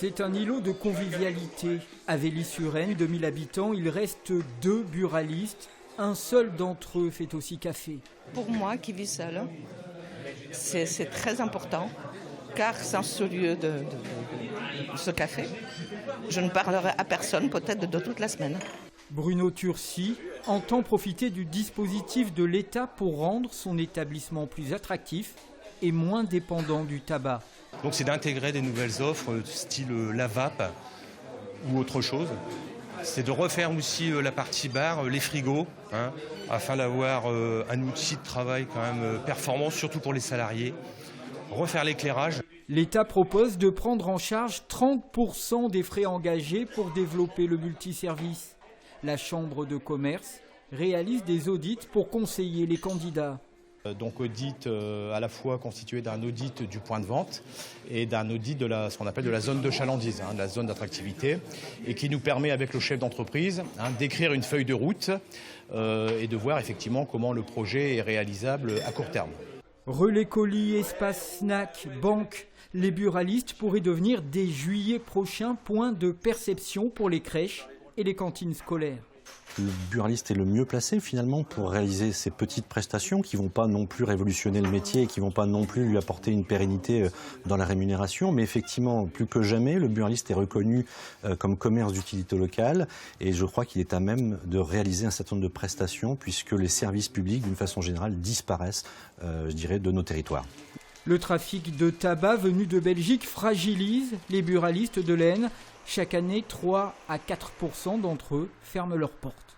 C'est un îlot de convivialité. À Vély-sur-Aisne, 2000 habitants, il reste 2 buralistes. Un seul d'entre eux fait aussi café. Pour moi qui vis seule, c'est très important, car sans ce lieu de ce café, je ne parlerai à personne peut-être de toute la semaine. Bruno Turcy entend profiter du dispositif de l'État pour rendre son établissement plus attractif et moins dépendant du tabac. Donc c'est d'intégrer des nouvelles offres style la vape ou autre chose. C'est de refaire aussi la partie bar, les frigos, afin d'avoir un outil de travail quand même performant, surtout pour les salariés. Refaire l'éclairage. L'État propose de prendre en charge 30% des frais engagés pour développer le multiservice. La Chambre de commerce réalise des audits pour conseiller les candidats. Donc audit à la fois constitué d'un audit du point de vente et d'un audit de ce qu'on appelle de la zone de chalandise, de la zone d'attractivité, et qui nous permet avec le chef d'entreprise d'écrire une feuille de route et de voir effectivement comment le projet est réalisable à court terme. Relais colis, espace snack, banque, les buralistes pourraient devenir dès juillet prochain point de perception pour les crèches et les cantines scolaires. Le buraliste est le mieux placé finalement pour réaliser ces petites prestations qui ne vont pas non plus révolutionner le métier et qui ne vont pas non plus lui apporter une pérennité dans la rémunération. Mais effectivement, plus que jamais, le buraliste est reconnu comme commerce d'utilité locale et je crois qu'il est à même de réaliser un certain nombre de prestations puisque les services publics, d'une façon générale, disparaissent, je dirais, de nos territoires. Le trafic de tabac venu de Belgique fragilise les buralistes de l'Aisne. Chaque année, 3 à 4% d'entre eux ferment leurs portes.